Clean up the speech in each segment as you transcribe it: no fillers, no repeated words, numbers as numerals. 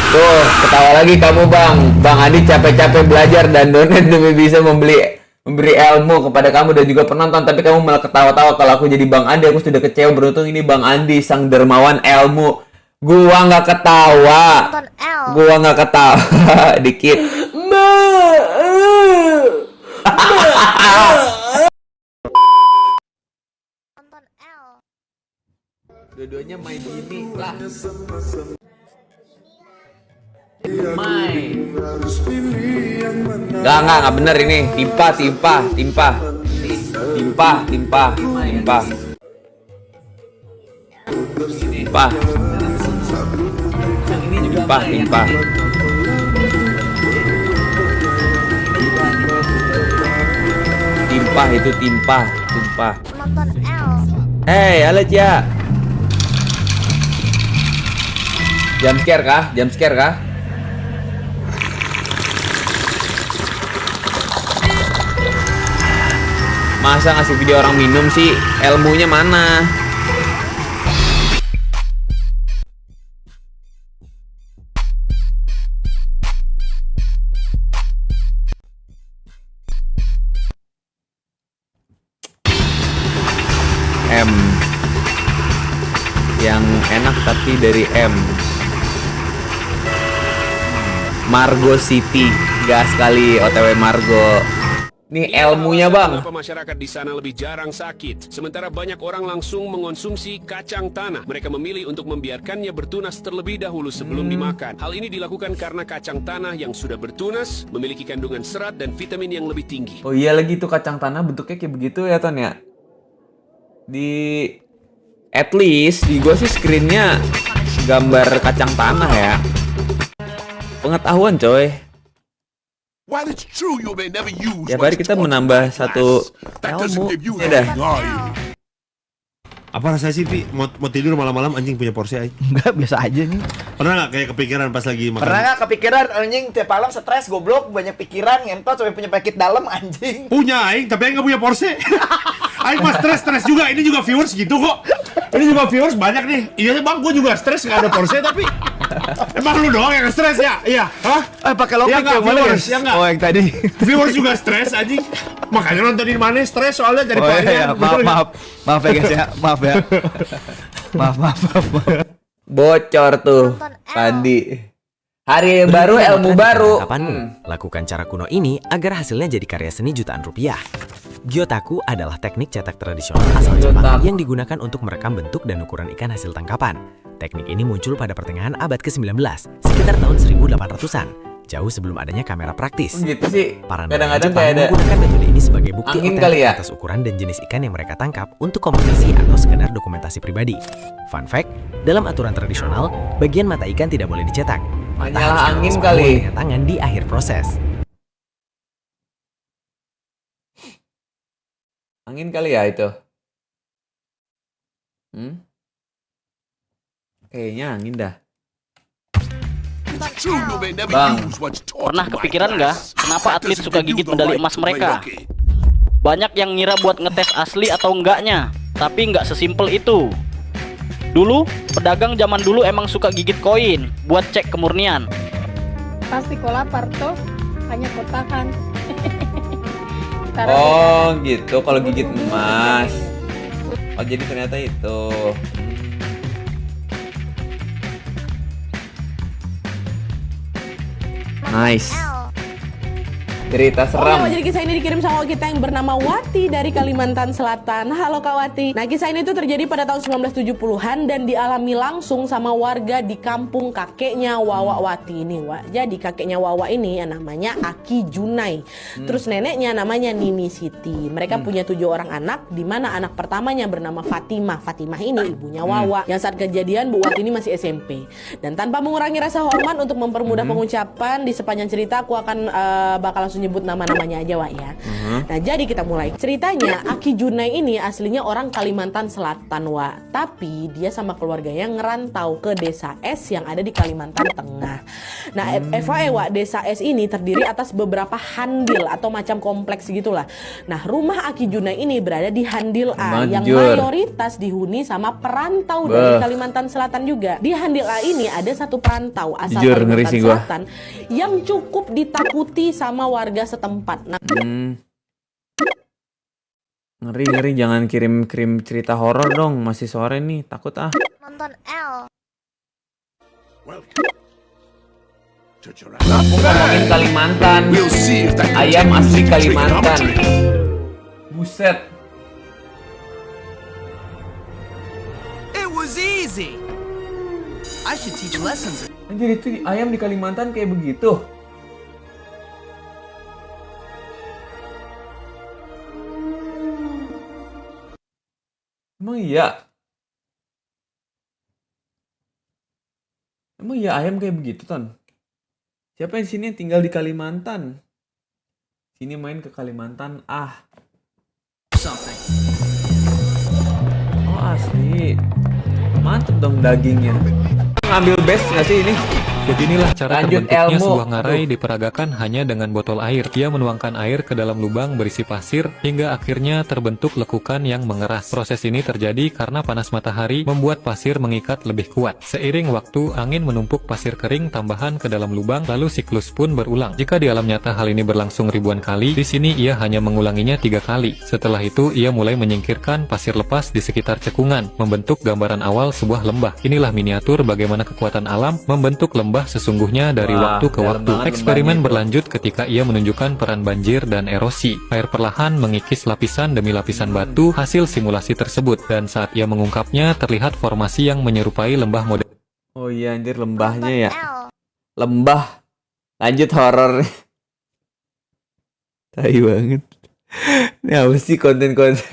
Tuh, ketawa lagi kamu bang. Bang Andi capek-capek belajar dan donat demi bisa memberi ilmu kepada kamu dan juga penonton. Tapi kamu malah ketawa-tawa kalau aku jadi Bang Andi. Aku sudah kecewa, beruntung ini Bang Andi, sang dermawan ilmu. Gua nggak ketawa. Gua nggak ketawa. Dikit. Dua-duanya main ini lah. Main. Enggak bener ini. Timpa. Timpa. Timpa itu timpa. Hei, halo Cia. Jam scare kah? Masa ngasih video orang minum sih? Ilmunya mana? M yang enak tapi dari M. Margo City, gas sekali OTW Margo. Nih ilmunya bang. Kenapa masyarakat di sana lebih jarang sakit, sementara banyak orang langsung mengonsumsi kacang tanah. Mereka memilih untuk membiarkannya bertunas terlebih dahulu sebelum dimakan. Hal ini dilakukan karena kacang tanah yang sudah bertunas memiliki kandungan serat dan vitamin yang lebih tinggi. Oh iya lagi tuh kacang tanah bentuknya kayak begitu ya Ton ya. At least di gua sih screennya gambar kacang tanah ya. Pengetahuan coy. Tiap hari kita menambah satu ilmu. Ya dah. Apa rasanya sih, Pi? Mau tidur malam-malam anjing punya Porsche aja? Enggak, biasa aja nih. Pernah nggak kayak kepikiran pas lagi makan? Pernah nggak kepikiran anjing tiap malam stres goblok, banyak pikiran, ngentot sampai punya penyakit dalam anjing. Punya aing, tapi aing nggak punya Porsche. Aing mah stres juga, ini juga viewers gitu kok. Ini juga viewers banyak nih. Iya bang, gue juga stres nggak ada Porsche tapi emang lu doang yang stres ya? Iya, hah? Pakai lopik ya, yang mana viewers, guys? ya nggak? Oh yang tadi. Viewers juga stres anjing. Makanya nontonin mana stres soalnya jadi Oh pelarian. iya, maaf ya guys ya, maaf ya. maaf. Bocor tuh Pandi. Hari baru ilmu baru. Kapanmu lakukan cara kuno ini agar hasilnya jadi karya seni jutaan rupiah. Gyotaku adalah teknik cetak tradisional asal Jepang yang digunakan untuk merekam bentuk dan ukuran ikan hasil tangkapan. Teknik ini muncul pada pertengahan abad ke-19, sekitar tahun 1800-an, jauh sebelum adanya kamera praktis. Gitu sih. Para nelayan Kadang-kadang Jepang kayak ada menggunakan metode ini sebagai bukti angin otentik kali ya? atas ukuran dan jenis ikan yang mereka tangkap untuk kompetisi atau sekedar dokumentasi pribadi. Fun fact, dalam aturan tradisional, bagian mata ikan tidak boleh dicetak. Mata Hanyalah harus angin dilangsung kali. dengan tangan di akhir proses. angin kali ya itu. Kayaknya angin dah. Bang, Pernah kepikiran nggak kenapa atlet suka gigit medali emas mereka? Banyak yang ngira buat ngetes asli atau enggaknya, tapi nggak sesimpel itu. Dulu, pedagang zaman dulu emang suka gigit koin buat cek kemurnian. Pasti kau lapar tuh, hanya kau tahan. oh gitu kalau gigit emas. Oh jadi ternyata itu. Nice. Cerita Oh, seram. jadi kisah ini dikirim sama kita yang bernama Wati dari Kalimantan Selatan. Halo Kak Wati. Nah, kisah ini tuh terjadi pada tahun 1970-an dan dialami langsung sama warga di kampung kakeknya Wawa Wati ini, Wak. Jadi kakeknya Wawa ini namanya Aki Junai. Terus neneknya namanya Nini Siti. Mereka punya 7 orang anak, di mana anak pertamanya bernama Fatimah. Fatimah ini ibunya Wawa. Yang saat kejadian Bu Wati ini masih SMP. Dan tanpa mengurangi rasa hormat untuk mempermudah pengucapan, di sepanjang cerita aku akan bakal langsung langsung nyebut nama-namanya aja Wak ya. Nah jadi kita mulai. Ceritanya Aki Junai ini aslinya orang Kalimantan Selatan Wak, tapi dia sama keluarganya ngerantau ke desa S yang ada di Kalimantan Tengah. Nah FYI Wak, desa S ini terdiri atas beberapa handil atau macam kompleks gitulah. Nah rumah Aki Junai ini berada di handil A yang mayoritas dihuni sama perantau dari Kalimantan Selatan juga. Di handil A ini ada satu perantau asal Kalimantan Selatan yang cukup ditakuti sama warga setempat. Nah, ngeri, jangan kirim cerita horor dong, masih sore nih, takut ah. Nonton L. Aku ngomongin Kalimantan, ayam asli Kalimantan. Buset. It was easy. I should teach lessons. Anjir, itu ayam di Kalimantan kayak begitu. Emang iya? Emang iya ayam kayak begitu, Ton? Siapa yang sini tinggal di Kalimantan? Sini main ke Kalimantan, ah. Oh asli. Mantep dong dagingnya. Ngambil best nggak sih ini? Jadi inilah cara Lanjut terbentuknya ilmu. sebuah ngarai diperagakan hanya dengan botol air. Ia menuangkan air ke dalam lubang berisi pasir hingga akhirnya terbentuk lekukan yang mengeras. Proses ini terjadi karena panas matahari membuat pasir mengikat lebih kuat. Seiring waktu, angin menumpuk pasir kering tambahan ke dalam lubang, lalu siklus pun berulang. Jika di alam nyata hal ini berlangsung ribuan kali, di sini ia hanya mengulanginya 3 kali. Setelah itu, ia mulai menyingkirkan pasir lepas di sekitar cekungan, membentuk gambaran awal sebuah lembah. Inilah miniatur bagaimana kekuatan alam membentuk lembah sesungguhnya dari waktu ke waktu. Eksperimen berlanjut ketika ia menunjukkan peran banjir dan erosi. Air perlahan mengikis lapisan demi lapisan batu hasil simulasi tersebut, dan saat ia mengungkapnya terlihat formasi yang menyerupai lembah modern. Oh iya anjir, lembahnya ya. Lembah. Lanjut horor. Tai banget. Ini apa sih konten-konten?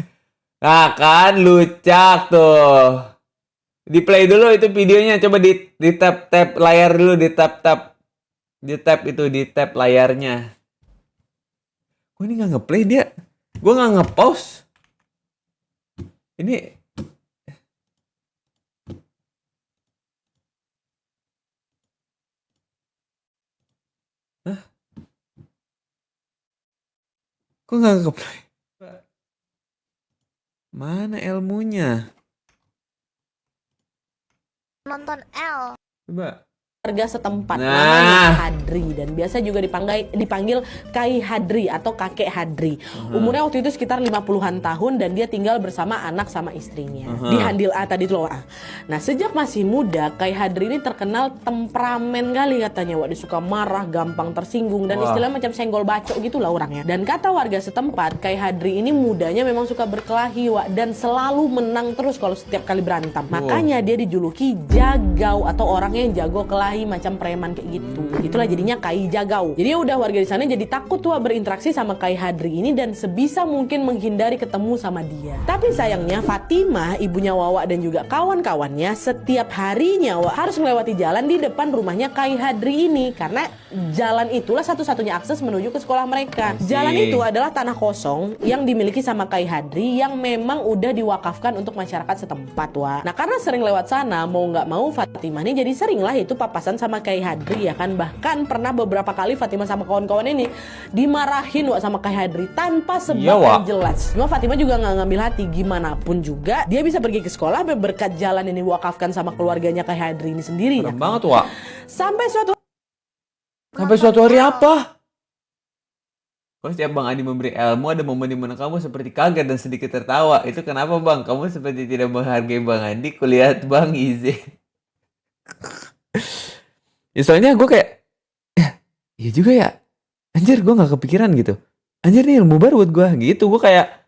Nah kan lucak tuh. Di play dulu itu videonya, coba di tap layar dulu, di tap layarnya. Gue ini nggak ngeplay dia, gue nggak nge-pause. Ini gue nggak nge-play. Mana ilmunya? Nonton L. Coba. warga setempat Nah. namanya Hadri, dan biasa juga dipanggil Kai Hadri atau kakek Hadri. Umurnya waktu itu sekitar 50-an tahun dan dia tinggal bersama anak sama istrinya di Handil A tadi tuh loh. Nah sejak masih muda Kai Hadri ini terkenal temperamen kali katanya. Dia suka marah, gampang tersinggung, dan istilah macam senggol bacok gitulah orangnya. Dan kata warga setempat, Kai Hadri ini mudanya memang suka berkelahi dan selalu menang terus kalau setiap kali berantem. Makanya dia dijuluki Jagau atau orang yang jago kelahi macam preman kayak gitu. Itulah jadinya Kai Jagau. Jadi udah warga di sana jadi takut berinteraksi sama Kai Hadri ini dan sebisa mungkin menghindari ketemu sama dia. Tapi sayangnya Fatimah, ibunya Wawa dan juga kawan-kawannya setiap harinya harus melewati jalan di depan rumahnya Kai Hadri ini karena jalan itulah satu-satunya akses menuju ke sekolah mereka. Jalan itu adalah tanah kosong yang dimiliki sama Kai Hadri yang memang udah diwakafkan untuk masyarakat setempat Nah karena sering lewat sana, mau nggak mau Fatimah ini jadi sering lah itu papasan sama Kai Hadri ya kan. Bahkan pernah beberapa kali Fatimah sama kawan-kawan ini dimarahin sama Kai Hadri tanpa sebab yang jelas. Cuma Fatimah juga nggak ngambil hati, gimana pun juga dia bisa pergi ke sekolah berkat jalan ini diwakafkan sama keluarganya Kai Hadri ini sendiri. Keren banget Wak. Sampai suatu hari apa? Kalau setiap Bang Adi memberi ilmu, ada momen dimana kamu seperti kaget dan sedikit tertawa. Itu kenapa Bang? Kamu seperti tidak menghargai Bang Adi. Kulihat Bang izin. Ya soalnya gue kayak, iya juga ya. Anjir gue gak kepikiran gitu. Anjir nih ilmu baru buat gue. Gitu gue kayak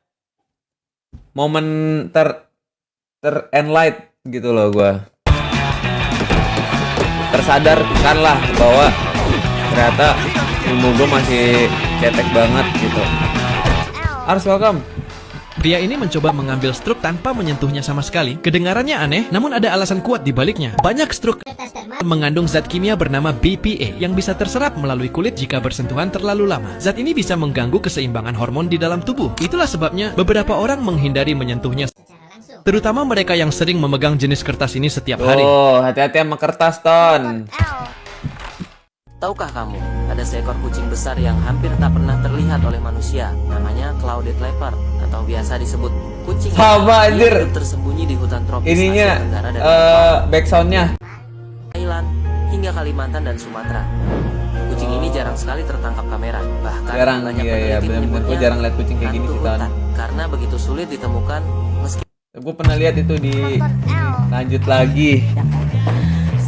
momen enlight gitu loh gue. Tersadarkanlah bahwa ternyata ilmu gue masih cetek banget gitu. Harus welcome. Pria ini mencoba mengambil struk tanpa menyentuhnya sama sekali. Kedengarannya aneh, namun ada alasan kuat di baliknya. Banyak struk mengandung zat kimia bernama BPA yang bisa terserap melalui kulit jika bersentuhan terlalu lama. Zat ini bisa mengganggu keseimbangan hormon di dalam tubuh. Itulah sebabnya beberapa orang menghindari menyentuhnya, terutama mereka yang sering memegang jenis kertas ini setiap hari. Oh, hati-hati sama kertas, Ton. Tahukah kamu, ada seekor kucing besar yang hampir tak pernah terlihat oleh manusia. Namanya Clouded Leopard, atau biasa disebut kucing Sama, anjir. yang tersembunyi di hutan tropis Ininya, Asia Tenggara dan backsoundnya. Thailand, hingga Kalimantan dan Sumatera. Kucing ini jarang sekali tertangkap kamera. Bahkan Jarang, banyak iya, peneliti bener-bener. menyebutnya Gue jarang lihat kucing kayak gini hantu sih, Ton. hutan, karena begitu sulit ditemukan meski Gue pernah lihat itu di lanjut lagi.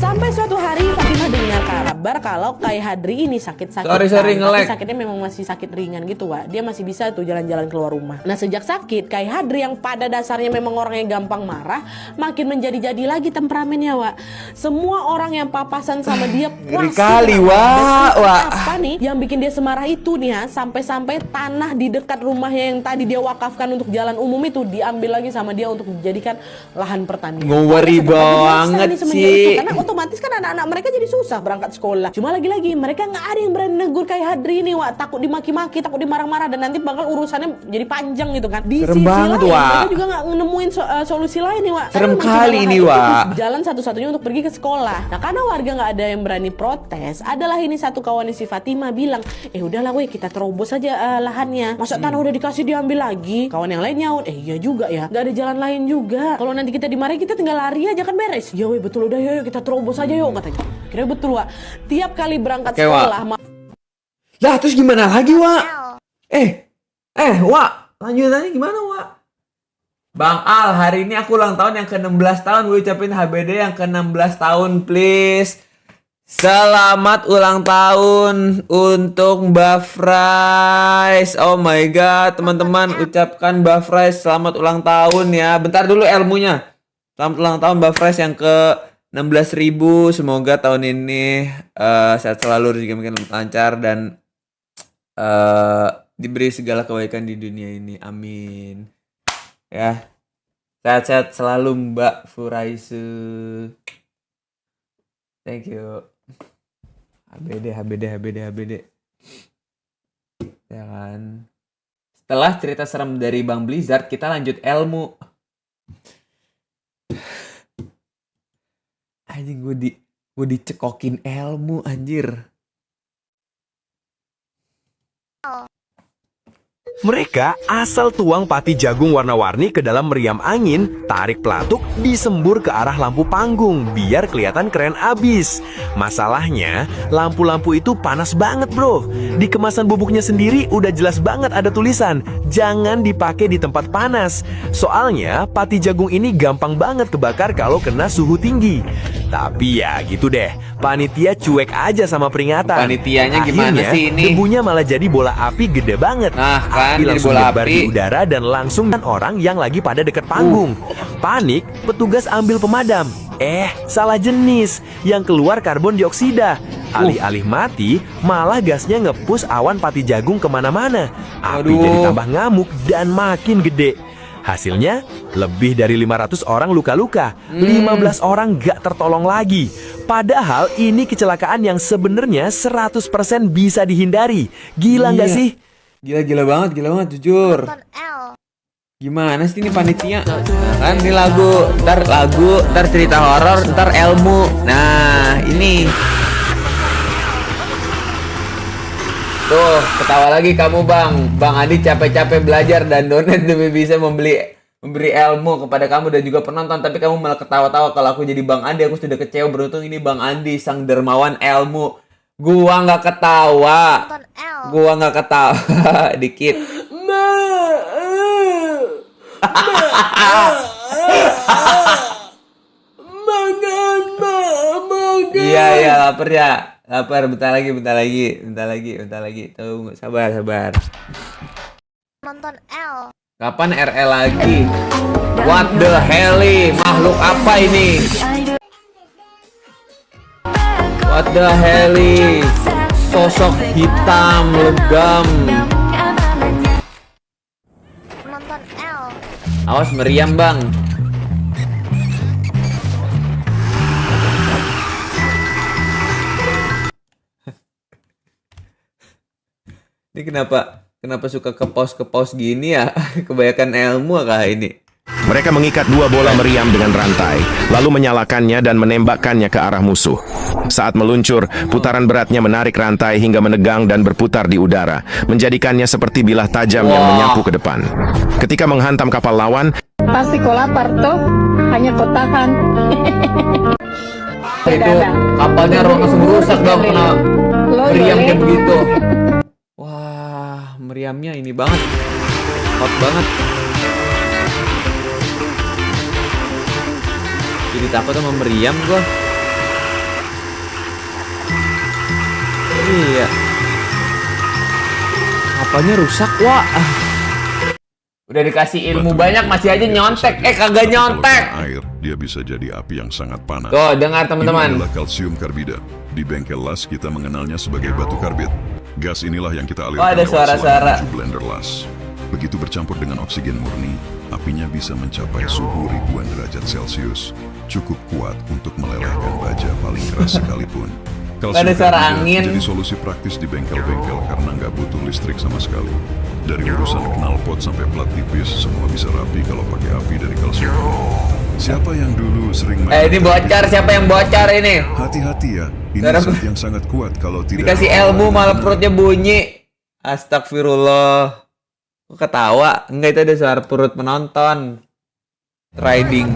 Sampai suatu hari Fatimah dengar kabar kalau Kai Hadri ini sakit-sakit. Sorry, Tapi nge-lag. sakitnya memang masih sakit ringan gitu, Wak. Dia masih bisa tuh jalan-jalan keluar rumah. Nah, sejak sakit, Kai Hadri yang pada dasarnya memang orangnya gampang marah, makin menjadi-jadi lagi temperamennya, Wak. Semua orang yang papasan sama dia Ngeri puas kali, gitu, Wak. Dan Wak. apa nih yang bikin dia semarah itu nih ya, sampai-sampai tanah di dekat rumahnya yang tadi dia wakafkan untuk jalan umum itu diambil lagi sama dia untuk dijadikan lahan pertanian. Ngeri banget Nih semenjak itu, sih. karena otomatis kan anak-anak mereka jadi susah berangkat sekolah. Cuma lagi-lagi mereka nggak ada yang berani negur kayak Hadri ini, Wak. Takut dimaki-maki, takut dimarah-marah, dan nanti bakal urusannya jadi panjang gitu kan. Di Serem sisi banget, lain, Wak. mereka juga nggak nemuin solusi lain nih, Wak. Serem Karena kali mencegah ini, hal itu Wak. jalan satu-satunya untuk pergi ke sekolah. Nah, karena warga nggak ada yang berani protes, adalah ini satu kawan si Fatimah bilang, udahlah weh, kita terobos aja lahannya. Masa tanah udah dikasih diambil lagi? Kawan yang lain nyaut, iya juga ya, nggak ada jalan lain juga. Kalau nanti kita dimarahi, kita tinggal lari aja kan beres. Ya weh, betul, udah yuk kita terobos aja yuk, katanya. Kira betul, Wak. Tiap kali berangkat Oke, Wak. sekolah, Lah, terus gimana lagi, Wak? Wak, lanjutannya gimana, Wak? Bang Al, hari ini aku ulang tahun yang ke-16 tahun. Gue ucapin HBD yang ke-16 tahun, please. Selamat ulang tahun untuk Mbak Fries. Oh my god, teman-teman, ucapkan Mbak Fries selamat ulang tahun ya. Bentar dulu ilmunya. Selamat ulang tahun Mbak Fries yang ke-16.000. Semoga tahun ini sehat selalu, juga makin lancar, dan diberi segala kebaikan di dunia ini. Amin. Ya. Sehat-sehat selalu Mbak Furaisu. Thank you. HBD. Ya kan. Setelah cerita serem dari Bang Blizzard, kita lanjut ilmu. Anjing, gue dicekokin ilmu, anjir. Mereka asal tuang pati jagung warna-warni ke dalam meriam angin, tarik pelatuk, disembur ke arah lampu panggung biar kelihatan keren abis. Masalahnya, lampu-lampu itu panas banget, bro. Di kemasan bubuknya sendiri udah jelas banget ada tulisan, jangan dipakai di tempat panas. Soalnya, pati jagung ini gampang banget kebakar kalau kena suhu tinggi. Tapi ya gitu deh, panitia cuek aja sama peringatan. Panitianya gimana Akhirnya, sih ini? debunya malah jadi bola api gede banget. Nah, kan, Api jadi langsung bola nyebar api. di udara dan langsung dan orang yang lagi pada dekat panggung. Panik, petugas ambil pemadam. Salah jenis. Yang keluar karbon dioksida. Alih-alih mati, malah gasnya ngepus awan pati jagung kemana-mana. Api jadi tambah ngamuk dan makin gede. Hasilnya, lebih dari 500 orang luka-luka, 15 orang gak tertolong lagi. Padahal ini kecelakaan yang sebenarnya 100% bisa dihindari. Gila nggak sih? Gila banget, jujur. Gimana sih ini panitia? Nah, kan ini lagu, ntar cerita horor, ntar ilmu. Nah, ini. Tuh, ketawa lagi kamu, Bang Adi capek-capek belajar dan donat demi bisa memberi ilmu kepada kamu dan juga penonton, tapi kamu malah ketawa-tawa kalau aku jadi Bang Andi. Aku sudah kecewa, beruntung ini Bang Andi, sang dermawan ilmu. Gua nggak ketawa. Dikit. Iya, lapar ya. Lapar, bentar lagi. Tunggu, sabar. Nonton L. Kapan RL lagi? What the hell? Makhluk apa ini? What the hell? Sosok hitam legam. Nonton L. Awas meriam bang. Ini kenapa suka ke pause gini ya? Kebanyakan ilmu kah ini? Mereka mengikat dua bola meriam dengan rantai, lalu menyalakannya dan menembakkannya ke arah musuh. Saat meluncur, putaran beratnya menarik rantai hingga menegang dan berputar di udara, menjadikannya seperti bilah tajam yang menyapu ke depan. Ketika menghantam kapal lawan, Pasti kau lapar toh, hanya kau tahan. Itu kapalnya langsung rusak dong kena meriam kayak begitu. Wah, meriamnya ini banget, hot banget. Jadi takut sama meriam gua. Iya. Kapalnya rusak, wah. Udah dikasih ilmu banyak masih aja nyontek. Kagak nyontek. Air, dia bisa jadi api yang sangat panas. Tuh, dengar teman-teman. Ini adalah kalsium karbida. Di bengkel las kita mengenalnya sebagai batu karbit. Gas inilah yang kita alirkan ada lewat suara-suara. selang menuju blender las. Begitu bercampur dengan oksigen murni, apinya bisa mencapai suhu ribuan derajat Celcius. Cukup kuat untuk melelehkan baja paling keras sekalipun. Ada suara angin. Jadi solusi praktis di bengkel-bengkel karena nggak butuh listrik sama sekali. Dari urusan knalpot sampai plat tipis, semua bisa rapi kalau pakai api dari kalsium. Siapa yang dulu sering main? Ini bocor, siapa yang bocor ini? Hati-hati ya, ini zat yang sangat kuat kalau tidak. Dikasih ilmu malah perutnya bunyi. Astagfirullah. Kok ketawa? Enggak, itu ada suara perut penonton. Riding.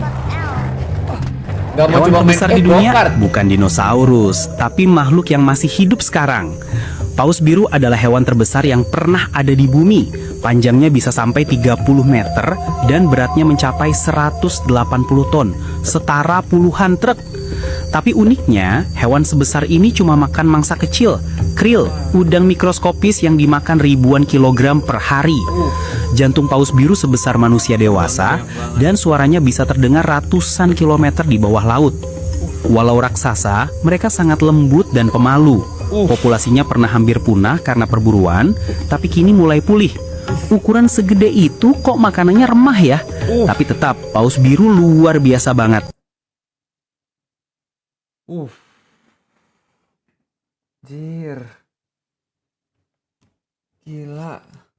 Gak mau Hewan coba main terbesar di dunia go-kart. bukan dinosaurus, tapi makhluk yang masih hidup sekarang. Paus biru adalah hewan terbesar yang pernah ada di bumi. Panjangnya bisa sampai 30 meter dan beratnya mencapai 180 ton, setara puluhan truk. Tapi uniknya, hewan sebesar ini cuma makan mangsa kecil, krill, udang mikroskopis yang dimakan ribuan kilogram per hari. Jantung paus biru sebesar manusia dewasa dan suaranya bisa terdengar ratusan kilometer di bawah laut. Walau raksasa, mereka sangat lembut dan pemalu. Populasinya pernah hampir punah karena perburuan, tapi kini mulai pulih. Ukuran segede itu kok makanannya remah ya? Tapi tetap, paus biru luar biasa banget. Jir. Gila.